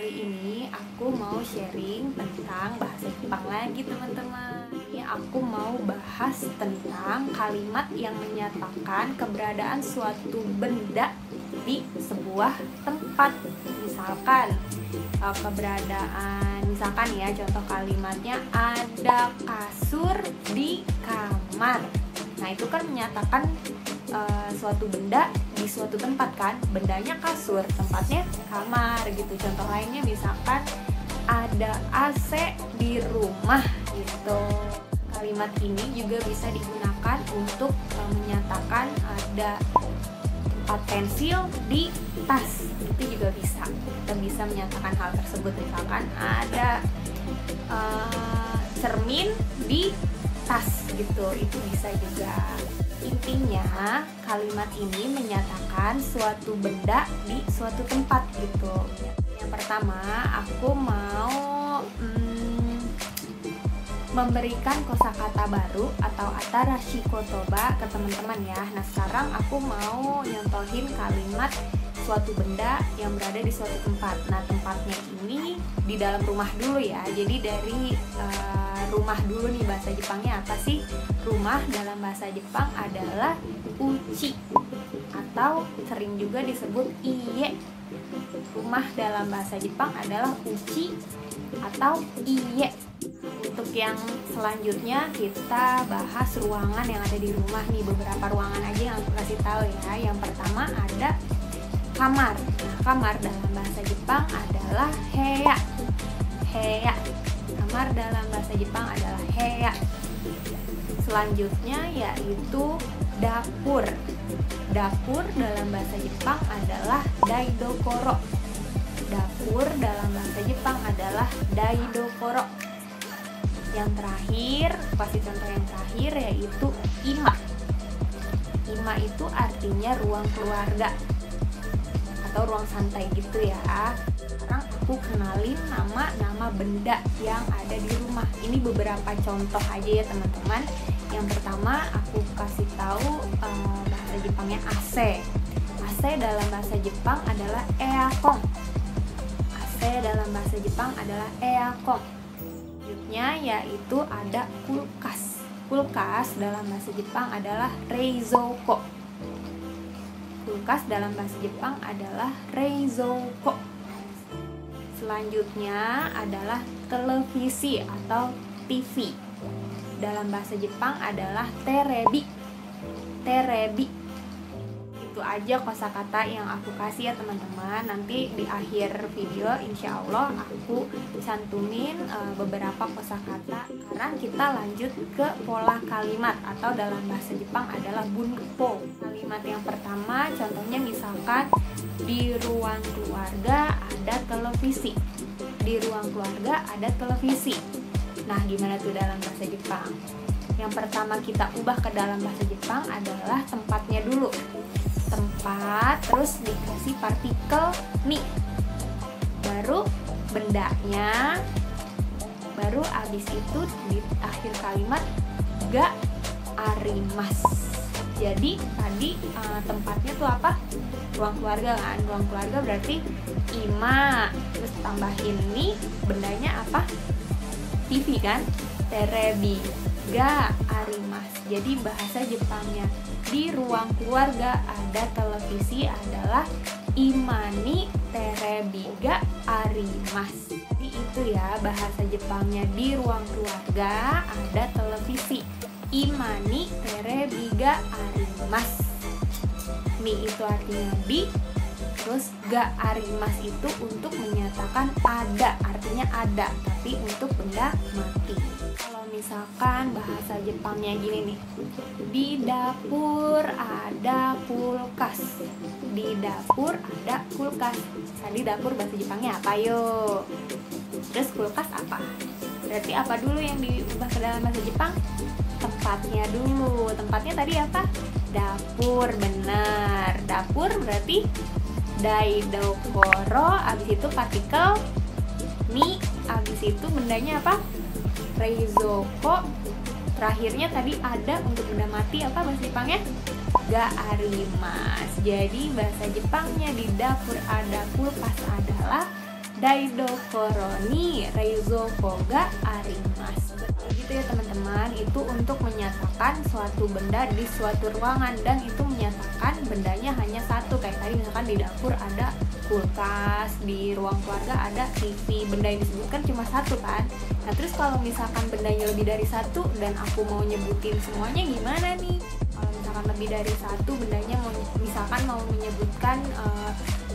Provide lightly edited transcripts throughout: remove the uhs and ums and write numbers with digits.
kali ini aku mau sharing tentang bahasa Jepang lagi teman-teman. Ini aku mau bahas tentang kalimat yang menyatakan keberadaan suatu benda di sebuah tempat. Misalkan ya, contoh kalimatnya ada kasur di kamar. Nah, itu kan menyatakan suatu benda di suatu tempat kan, bendanya kasur, tempatnya kamar gitu. Contoh lainnya misalkan ada AC di rumah gitu. Kalimat ini juga bisa digunakan untuk menyatakan ada tempat pensil di tas, itu juga bisa. Kita bisa menyatakan hal tersebut, misalkan ada cermin di tas gitu, itu bisa juga. Intinya kalimat ini menyatakan suatu benda di suatu tempat gitu. Yang pertama aku mau memberikan kosakata baru atau atarashi kotoba ke teman-teman ya. Nah, sekarang aku mau nyontohin kalimat suatu benda yang berada di suatu tempat. Nah, tempatnya ini di dalam rumah dulu ya. Jadi dari rumah dulu nih, bahasa Jepangnya apa sih? Rumah dalam bahasa Jepang adalah uchi atau sering juga disebut iye. Rumah dalam bahasa Jepang adalah uchi atau iye. Untuk yang selanjutnya kita bahas ruangan yang ada di rumah nih. Beberapa ruangan aja yang aku kasih tahu ya. Yang pertama ada kamar. Nah, kamar dalam bahasa Jepang adalah heya. Heya. Kamar dalam bahasa Jepang adalah heya. Selanjutnya yaitu dapur. Dapur dalam bahasa Jepang adalah daidokoro. Dapur dalam bahasa Jepang adalah daidokoro. Yang terakhir, kasih contoh yang terakhir yaitu ima. Ima itu artinya ruang keluarga atau ruang santai gitu ya. Sekarang aku kenalin nama benda yang ada di rumah. Ini beberapa contoh aja ya teman-teman. Yang pertama aku kasih tahu bahasa Jepangnya AC. AC dalam bahasa Jepang adalah eakon. AC dalam bahasa Jepang adalah eakon. Selanjutnya yaitu ada kulkas. Kulkas dalam bahasa Jepang adalah reizouko. Kulkas dalam bahasa Jepang adalah reizouko. Selanjutnya adalah televisi atau TV. Dalam bahasa Jepang adalah terebi. Terebi. Itu aja kosakata yang aku kasih ya teman-teman. Nanti di akhir video insya Allah aku cantumin beberapa kosakata. Sekarang kita lanjut ke pola kalimat atau dalam bahasa Jepang adalah bunpo. Kalimat yang pertama contohnya misalkan di ruang keluarga ada televisi. Di ruang keluarga ada televisi. Nah, gimana tuh dalam bahasa Jepang? Yang pertama kita ubah ke dalam bahasa Jepang adalah tempatnya dulu. Tempat, terus dikasih partikel ni. Baru bendanya. Baru abis itu di akhir kalimat ga arimas. Jadi tadi tempatnya tuh apa? Ruang keluarga kan? Ruang keluarga berarti ima. Terus tambahin ni, bendanya apa? TV kan? Terebi ga arimas. Jadi bahasa Jepangnya di ruang keluarga ada televisi adalah imani terebi ga arimas. Jadi itu ya bahasa Jepangnya di ruang keluarga ada televisi. Imani terebi ga arimas. Mi itu artinya di, terus ga arimas itu untuk menyatakan ada, artinya ada, tapi untuk benda mati. Kalau misalkan bahasa Jepangnya gini nih, di dapur ada kulkas. Di dapur ada kulkas. Tadi dapur bahasa Jepangnya apa yo? Terus kulkas apa? Berarti apa dulu yang diubah ke dalam bahasa Jepang? Tempatnya dulu. Tempatnya tadi apa? Dapur, benar. Dapur berarti daidokoro, abis itu partikel ni, abis itu bendanya apa? Reizouko. Terakhirnya tadi ada untuk benda mati apa bahasa Jepangnya? Ga arimas. Jadi bahasa Jepangnya di dapur ada kulkas adalah Daidokoroni Reizoku ga arimasu. Gitu ya teman-teman, itu untuk menyatakan suatu benda di suatu ruangan, dan itu menyatakan bendanya hanya satu. Kayak tadi misalkan di dapur ada kulkas, di ruang keluarga ada TV, benda yang disebutkan cuma satu kan. Nah terus kalau misalkan bendanya lebih dari satu dan aku mau nyebutin semuanya gimana nih? Kalau misalkan lebih dari satu bendanya, misalkan mau menyebutkan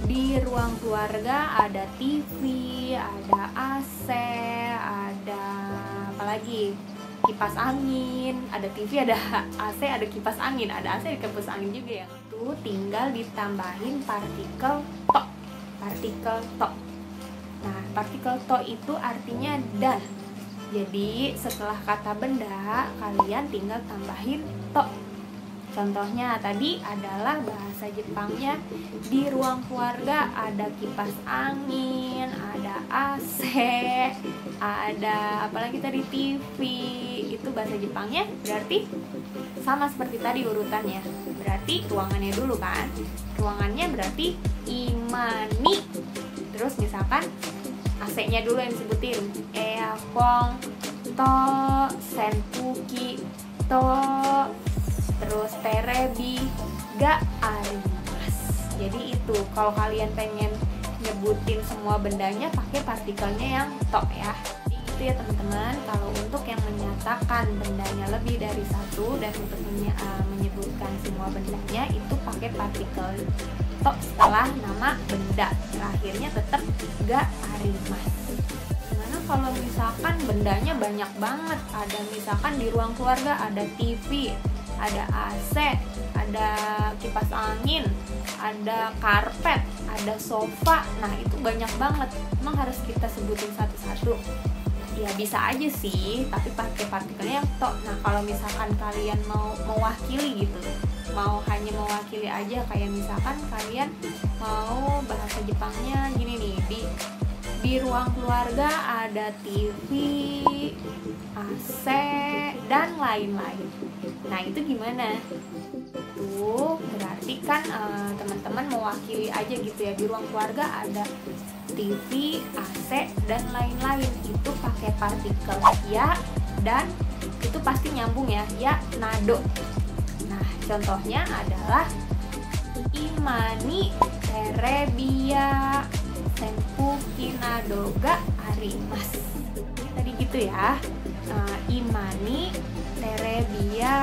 di ruang keluarga ada TV, ada AC, ada apalagi kipas angin, ada TV, ada AC, ada kipas angin, ada AC, ada kipas angin juga ya. Itu tinggal ditambahin partikel to. Partikel to. Nah, partikel to itu artinya dan. Jadi setelah kata benda, kalian tinggal tambahin to. Contohnya tadi adalah bahasa Jepangnya, di ruang keluarga ada kipas angin, ada AC, ada apalagi tadi TV. Itu bahasa Jepangnya berarti sama seperti tadi urutannya. Berarti ruangannya dulu kan. Ruangannya berarti imani. Terus misalkan AC-nya dulu yang disebutin. Earphone, to, senpuki, to, terus terebi ga arimasu. Jadi itu kalau kalian pengen nyebutin semua bendanya pakai partikelnya yang to ya. Itu ya teman-teman, kalau untuk yang menyatakan bendanya lebih dari satu dan untuk menyebutkan semua bendanya itu pakai partikel to setelah nama benda. Terakhirnya tetap ga arimasu. Gimana kalau misalkan bendanya banyak banget? Ada misalkan di ruang keluarga ada TV, ada AC, ada kipas angin, ada karpet, ada sofa. Nah itu banyak banget, emang harus kita sebutin satu-satu? Ya bisa aja sih, tapi pakai partikelnya yang to. Nah kalau misalkan kalian mau mewakili gitu, mau hanya mewakili aja, kayak misalkan kalian mau bahasa Jepangnya gini nih, di ruang keluarga ada TV, AC, dan lain-lain. Nah itu gimana? Tuh berarti kan teman-teman mewakili aja gitu ya, di ruang keluarga ada TV, AC, dan lain-lain. Itu pakai partikel ya, dan itu pasti nyambung ya, ya nado. Nah contohnya adalah imani terebiya senpuki nado ga arimasu. Tadi gitu ya. Imani terebiya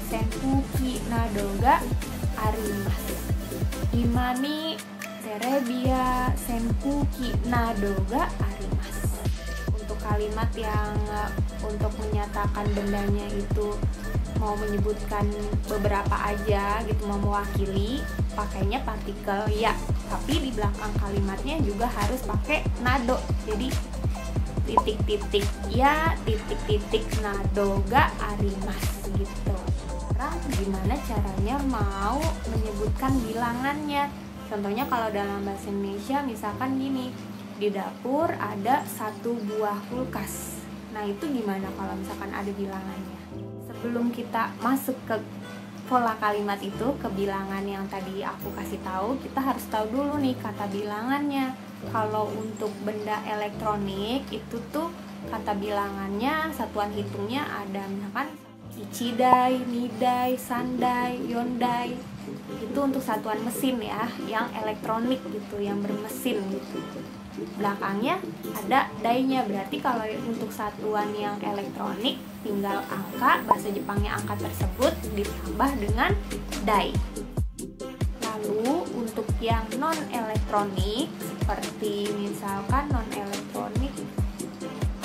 senpuki nado ga arimasu. Imani terebiya senpuki nado ga arimasu. Untuk kalimat yang untuk menyatakan bendanya itu mau menyebutkan beberapa aja gitu, mau mewakili, pakainya partikel ya, tapi di belakang kalimatnya juga harus pakai nado. Jadi titik-titik ya, titik-titik nado ga arimasu gitu. Sekarang gimana caranya mau menyebutkan bilangannya? Contohnya kalau dalam bahasa Indonesia misalkan gini, di dapur ada 1 buah kulkas. Nah itu gimana kalau misalkan ada bilangannya? Sebelum kita masuk ke pola kalimat itu, ke bilangan yang tadi aku kasih tahu, kita harus tahu dulu nih kata bilangannya. Kalau untuk benda elektronik itu tuh kata bilangannya, satuan hitungnya ada misalkan ichidai, nidai, sandai, yondai. Itu untuk satuan mesin ya, yang elektronik gitu, yang bermesin gitu. Belakangnya ada dai-nya, berarti kalau untuk satuan yang elektronik tinggal angka, bahasa Jepangnya angka tersebut ditambah dengan dai. Lalu untuk yang non elektronik, seperti misalkan non elektronik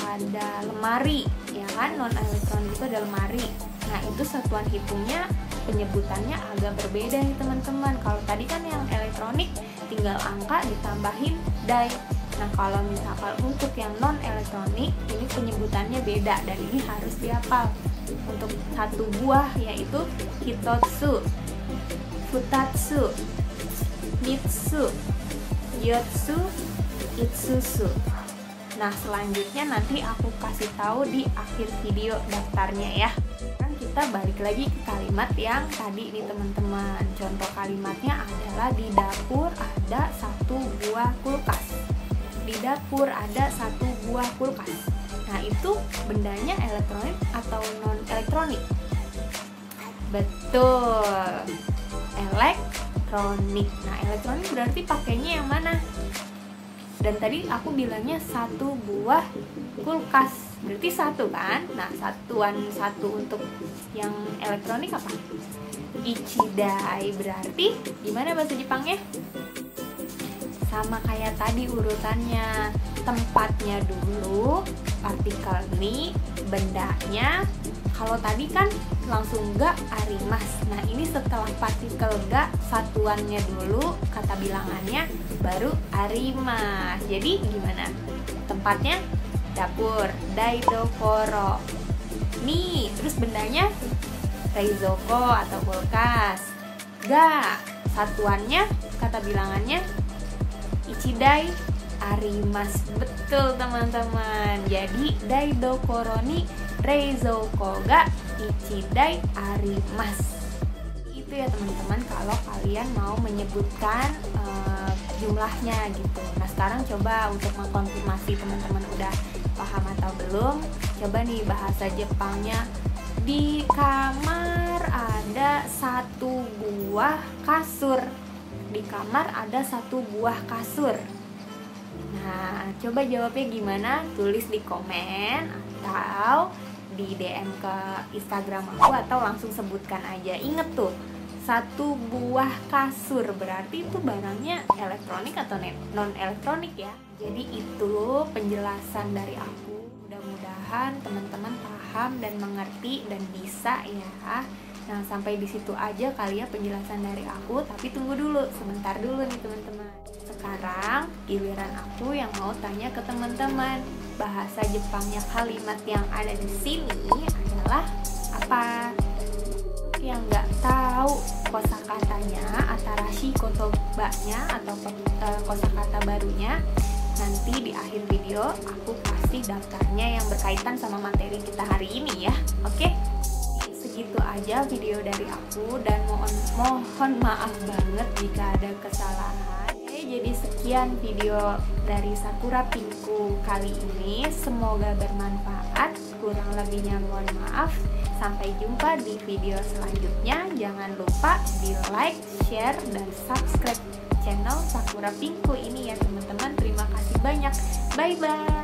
ada lemari ya kan, non elektronik itu ada lemari. Nah itu satuan hitungnya, penyebutannya agak berbeda nih teman-teman. Kalau tadi kan yang elektronik tinggal angka ditambahin dai. Nah kalau misalkan untuk yang non elektronik ini penyebutannya beda, dan ini harus dihafal. Untuk 1 buah yaitu hitotsu, futatsu, mitsu, yotsu, itsusu. Nah selanjutnya nanti aku kasih tahu di akhir video daftarnya ya. Sekarang kita balik lagi ke kalimat yang tadi nih teman-teman. Contoh kalimatnya adalah di dapur ada 1 buah kulkas. di dapur ada 1 buah kulkas. Nah, itu bendanya elektronik atau non elektronik? Betul, elektronik. Nah, elektronik berarti pakainya yang mana? Dan tadi aku bilangnya 1 buah kulkas, berarti 1 kan? Nah, satuan 1 untuk yang elektronik apa? Ichidai. Berarti gimana bahasa Jepangnya? Sama kayak tadi urutannya, tempatnya dulu, partikel ni, bendanya. Kalau tadi kan langsung ga arimas. Nah, ini setelah partikel ga, satuannya dulu, kata bilangannya, baru arimas. Jadi gimana? Tempatnya dapur, daidokoro. Nih, terus bendanya reizoko atau kulkas. Ga, satuannya, kata bilangannya ichidai arimas. Betul teman-teman. Jadi daidokoro ni reizoko ga ichidai arimas. Itu ya teman-teman, kalau kalian mau menyebutkan jumlahnya gitu. Nah, sekarang coba untuk mengkonfirmasi teman-teman udah paham atau belum. Coba nih bahasa Jepangnya. Di kamar ada 1 buah kasur. Di kamar ada 1 buah kasur. Nah, coba jawabnya gimana? Tulis di komen atau di DM ke Instagram aku, atau langsung sebutkan aja. Inget tuh, 1 buah kasur berarti itu barangnya elektronik atau non elektronik ya. Jadi itu penjelasan dari aku. Mudah-mudahan teman-teman paham dan mengerti dan bisa ya. Nah, sampai di situ aja kali ya penjelasan dari aku, tapi tunggu dulu, sebentar dulu nih teman-teman. Sekarang giliran aku yang mau tanya ke teman-teman. Bahasa Jepangnya kalimat yang ada di sini adalah apa? Yang nggak tahu kosakatanya, atarashi kotobanya atau kosakata barunya, nanti di akhir video aku kasih daftarnya yang berkaitan sama materi kita hari ini ya. Oke? Segitu aja video dari aku, dan mohon maaf banget jika ada kesalahan. Jadi sekian video dari Sakura Pinku kali ini. Semoga bermanfaat. Kurang lebihnya mohon maaf. Sampai jumpa di video selanjutnya. Jangan lupa di like, share, dan subscribe channel Sakura Pinku ini ya teman-teman. Terima kasih banyak. Bye bye.